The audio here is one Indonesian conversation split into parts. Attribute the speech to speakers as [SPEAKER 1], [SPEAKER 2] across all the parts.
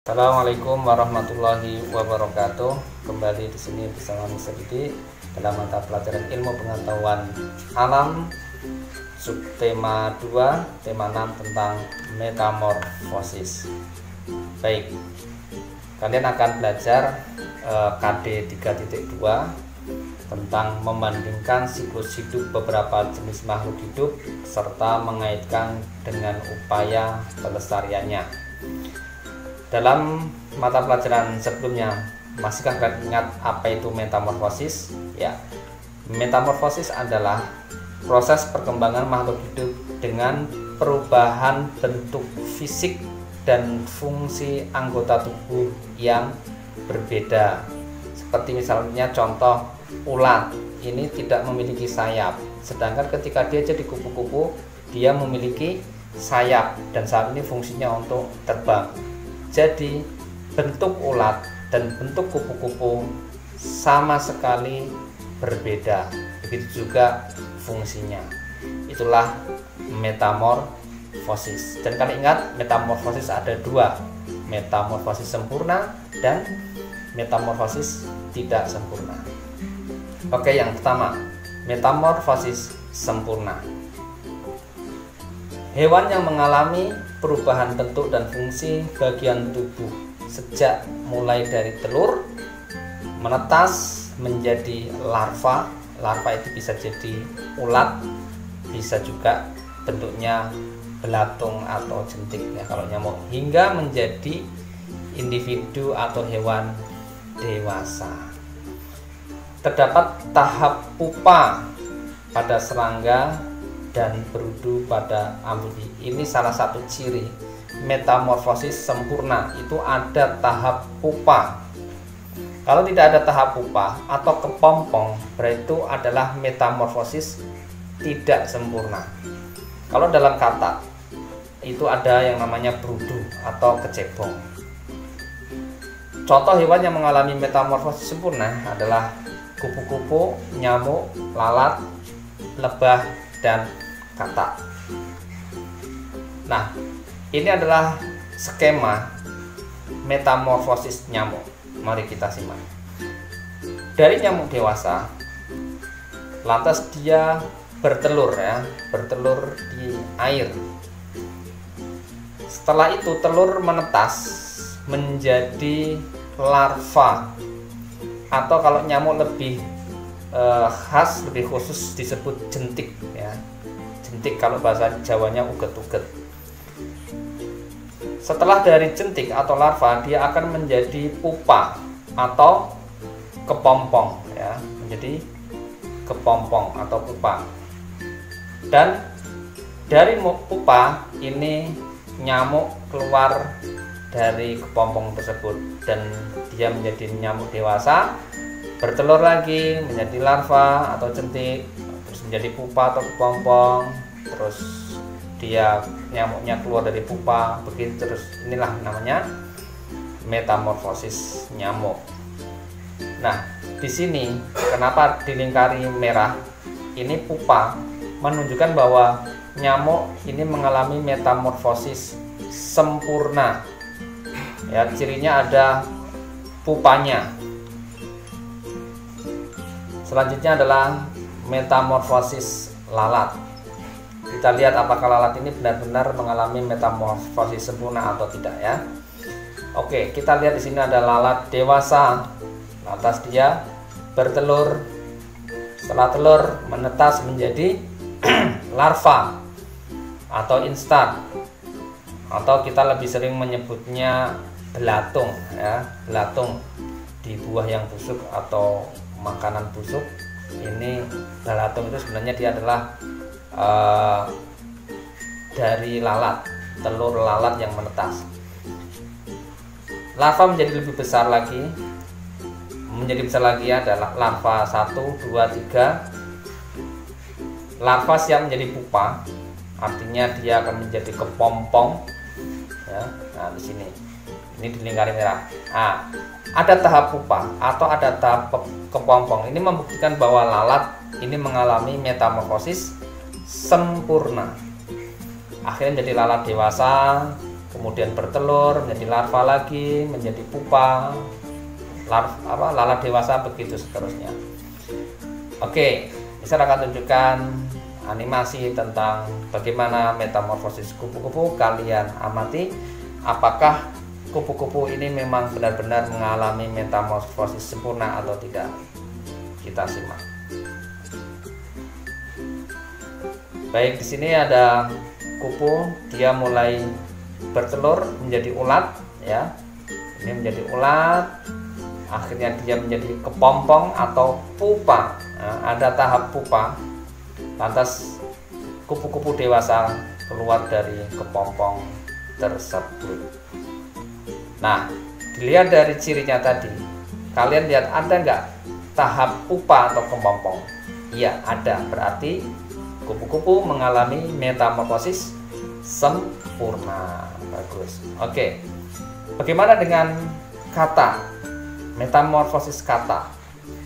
[SPEAKER 1] Assalamualaikum warahmatullahi wabarakatuh. Kembali di sini bersama Mr. Didi dalam mata pelajaran ilmu pengetahuan alam subtema 2 tema 6 tentang metamorfosis. Baik, kalian akan belajar KD 3.2 tentang membandingkan siklus hidup beberapa jenis makhluk hidup serta mengaitkan dengan upaya pelestariannya. Dalam mata pelajaran sebelumnya, masihkah kalian ingat apa itu metamorfosis? Ya, metamorfosis adalah proses perkembangan makhluk hidup dengan perubahan bentuk fisik dan fungsi anggota tubuh yang berbeda. Seperti misalnya contoh ulat, ini tidak memiliki sayap, sedangkan ketika dia jadi kupu-kupu, dia memiliki sayap dan saat ini fungsinya untuk terbang. Jadi bentuk ulat dan bentuk kupu-kupu sama sekali berbeda. Begitu juga fungsinya. Itulah metamorfosis. Dan kalian ingat, metamorfosis ada dua, metamorfosis sempurna dan metamorfosis tidak sempurna. Oke, yang pertama, metamorfosis sempurna. Hewan yang mengalami perubahan bentuk dan fungsi bagian tubuh sejak mulai dari telur, menetas menjadi larva. Larva itu bisa jadi ulat, bisa juga bentuknya belatung atau jentik ya kalau nyamuk, hingga menjadi individu atau hewan dewasa. Terdapat tahap pupa pada serangga dan berudu pada amfibi. Ini salah satu ciri metamorfosis sempurna, itu ada tahap pupa. Kalau tidak ada tahap pupa atau kepompong, berarti itu adalah metamorfosis tidak sempurna. Kalau dalam kata itu ada yang namanya berudu atau kecebong. Contoh hewan yang mengalami metamorfosis sempurna adalah kupu-kupu, nyamuk, lalat, lebah, dan katak. Nah, ini adalah skema metamorfosis nyamuk. Mari kita simak. Dari nyamuk dewasa, lantas dia bertelur ya, bertelur di air. Setelah itu telur menetas menjadi larva, atau kalau nyamuk lebih khas, lebih khusus disebut jentik ya. Jentik kalau bahasa Jawanya uget-uget. Setelah dari jentik atau larva, dia akan menjadi pupa atau kepompong ya, menjadi kepompong atau pupa. Dan dari pupa ini nyamuk keluar dari kepompong tersebut dan dia menjadi nyamuk dewasa, bertelur lagi menjadi larva atau jentik, terus menjadi pupa atau kepompong, terus dia nyamuknya keluar dari pupa, begitu terus. Inilah namanya metamorfosis nyamuk. Nah, di sini kenapa dilingkari merah? Ini pupa, menunjukkan bahwa nyamuk ini mengalami metamorfosis sempurna. Ya, cirinya ada pupanya. Selanjutnya adalah metamorfosis lalat. Kita lihat apakah lalat ini benar-benar mengalami metamorfosis sempurna atau tidak ya. Oke, kita lihat di sini ada lalat dewasa. Lantas dia bertelur. Setelah telur menetas menjadi larva atau instar, atau kita lebih sering menyebutnya belatung ya. Belatung di buah yang busuk atau makanan busuk. Ini belatung itu sebenarnya dia adalah dari lalat, telur lalat yang menetas. Larva menjadi lebih besar lagi, adalah larva 1, 2, 3. Larva siap menjadi pupa, artinya dia akan menjadi kepompong ya. Nah, di sini ini dilingkari merah. Nah, ada tahap pupa atau ada tahap kepompong. Ini membuktikan bahwa lalat ini mengalami metamorfosis sempurna. Akhirnya menjadi lalat dewasa, kemudian bertelur, menjadi larva lagi, menjadi pupa, lalat dewasa, begitu seterusnya. Oke, saya akan tunjukkan animasi tentang bagaimana metamorfosis kupu-kupu. Kalian amati apakah kupu-kupu ini memang benar-benar mengalami metamorfosis sempurna atau tidak. Kita simak. Baik, di sini ada kupu, dia mulai bertelur menjadi ulat, ya. Ini menjadi ulat, akhirnya dia menjadi kepompong atau pupa. Nah, ada tahap pupa. Lantas kupu-kupu dewasa keluar dari kepompong tersebut. Nah, dilihat dari cirinya tadi, kalian lihat ada nggak tahap pupa atau kepompong? Iya, ada. Berarti kupu-kupu mengalami metamorfosis sempurna. Bagus. Oke. Bagaimana dengan kata? Metamorfosis kata.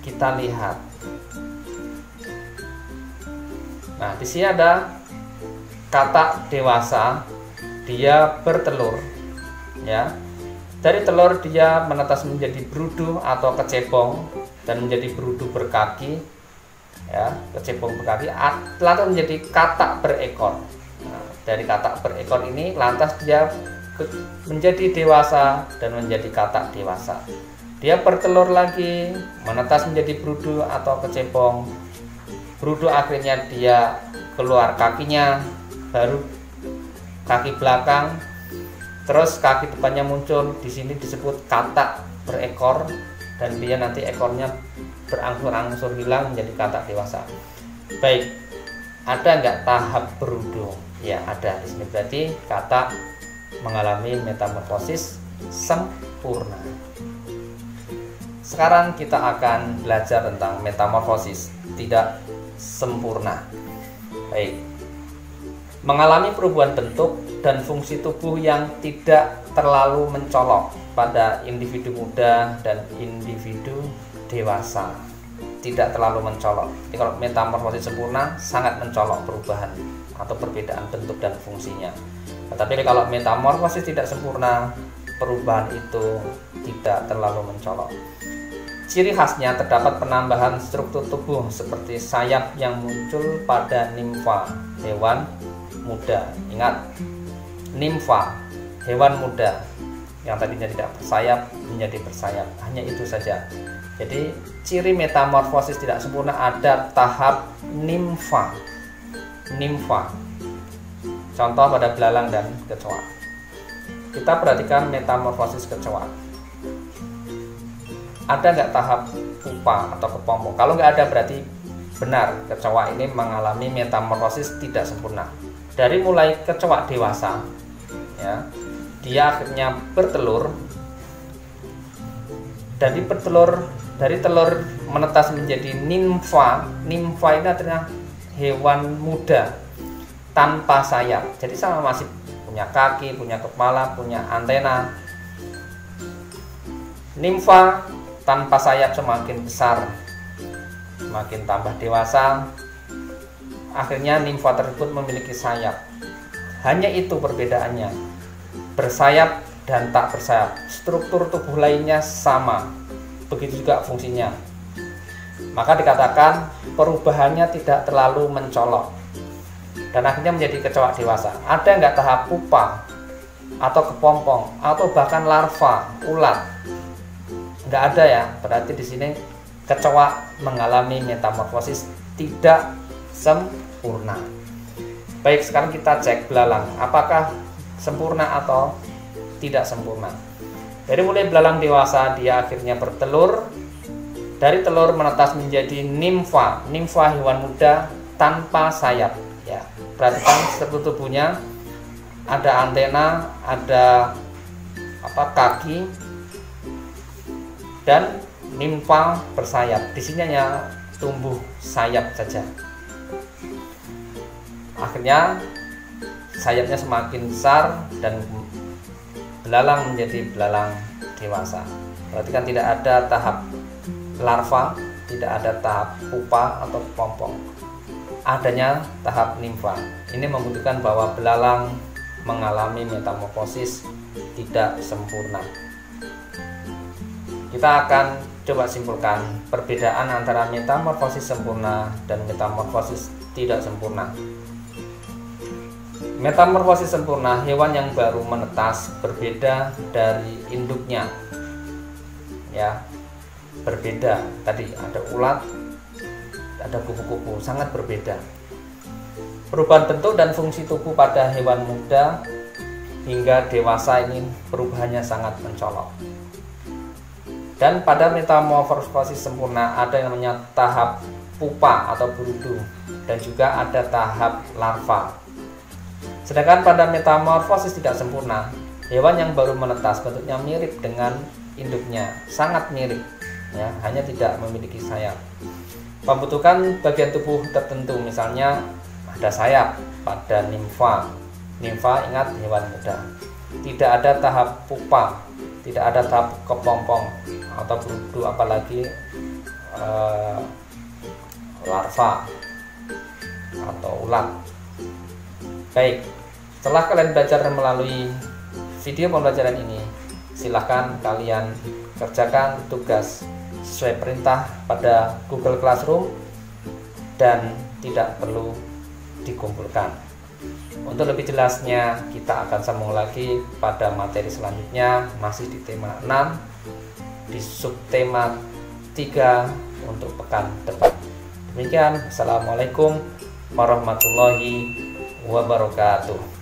[SPEAKER 1] Kita lihat. Nah, di sini ada kata dewasa, dia bertelur, ya. Dari telur dia menetas menjadi berudu atau kecebong dan menjadi berudu berkaki, ya, kecebong berkaki, lalu menjadi katak berekor. Nah, dari katak berekor ini lantas dia menjadi dewasa dan menjadi katak dewasa. Dia bertelur lagi, menetas menjadi berudu atau kecebong. Berudu akhirnya dia keluar kakinya, baru kaki belakang, terus kaki depannya muncul. Di sini disebut katak berekor, dan dia nanti ekornya berangsur-angsur hilang menjadi katak dewasa. Baik, ada nggak tahap berudu? Ya, ada. Di sini berarti katak mengalami metamorfosis sempurna. Sekarang kita akan belajar tentang metamorfosis tidak sempurna. Baik, mengalami perubahan bentuk dan fungsi tubuh yang tidak terlalu mencolok pada individu muda dan individu dewasa. Tidak terlalu mencolok. Jadi kalau metamorfosis sempurna sangat mencolok perubahan atau perbedaan bentuk dan fungsinya. Tetapi kalau metamorfosis tidak sempurna, perubahan itu tidak terlalu mencolok. Ciri khasnya terdapat penambahan struktur tubuh seperti sayap yang muncul pada nimfa, hewan muda. Ingat, nimfa, hewan muda yang tadinya tidak bersayap menjadi bersayap. Hanya itu saja. Jadi ciri metamorfosis tidak sempurna ada tahap nimfa. Nimfa. Contoh pada belalang dan kecoa. Kita perhatikan metamorfosis kecoa. Ada nggak tahap pupa atau kepompong? Kalau nggak ada berarti benar kecoa ini mengalami metamorfosis tidak sempurna. Dari mulai kecoa dewasa, ya, dia akhirnya bertelur. Dari telur menetas menjadi nimfa. Nimfa ini artinya hewan muda tanpa sayap. Jadi sama masih punya kaki, punya kepala, punya antena. Nimfa tanpa sayap semakin besar, semakin tambah dewasa, akhirnya nimfa tersebut memiliki sayap. Hanya itu perbedaannya, bersayap dan tak bersayap. Struktur tubuh lainnya sama, begitu juga fungsinya. Maka dikatakan perubahannya tidak terlalu mencolok dan akhirnya menjadi kecoa dewasa. Ada nggak tahap pupa atau kepompong atau bahkan larva, ulat? Nggak ada, ya. Berarti di sini kecoa mengalami metamorfosis tidak sempurna. Baik, sekarang kita cek belalang, apakah sempurna atau tidak sempurna. Dari mulai belalang dewasa dia akhirnya bertelur. Dari telur menetas menjadi nimfa. Nimfa hewan muda tanpa sayap, ya. Perhatikan struktur tubuhnya, ada antena, ada kaki, dan nimfa bersayap. Di sini hanya tumbuh sayap saja. Akhirnya sayapnya semakin besar dan belalang menjadi belalang dewasa. Berarti kan tidak ada tahap larva, tidak ada tahap pupa atau kepompong. Adanya tahap nimfa. Ini membuktikan bahwa belalang mengalami metamorfosis tidak sempurna. Kita akan coba simpulkan perbedaan antara metamorfosis sempurna dan metamorfosis tidak sempurna. Metamorfosis sempurna, hewan yang baru menetas berbeda dari induknya. Ya, berbeda. Tadi ada ulat, ada kupu-kupu, sangat berbeda. Perubahan bentuk dan fungsi tubuh pada hewan muda hingga dewasa ini perubahannya sangat mencolok. Dan pada metamorfosis sempurna ada yang namanya tahap pupa atau berudu dan juga ada tahap larva. Sedangkan pada metamorfosis tidak sempurna, hewan yang baru menetas bentuknya mirip dengan induknya, sangat mirip, ya, hanya tidak memiliki sayap. Pembentukan bagian tubuh tertentu, misalnya ada sayap pada nimfa. Nimfa, ingat, hewan muda. Tidak ada tahap pupa, tidak ada tahap kepompong atau berudu, apalagi larva atau ulat. Baik, setelah kalian belajar melalui video pembelajaran ini, silahkan kalian kerjakan tugas sesuai perintah pada Google Classroom dan tidak perlu dikumpulkan. Untuk lebih jelasnya, kita akan sambung lagi pada materi selanjutnya, masih di tema 6 di subtema 3 untuk pekan depan. Demikian, Assalamualaikum warahmatullahi wabarakatuh.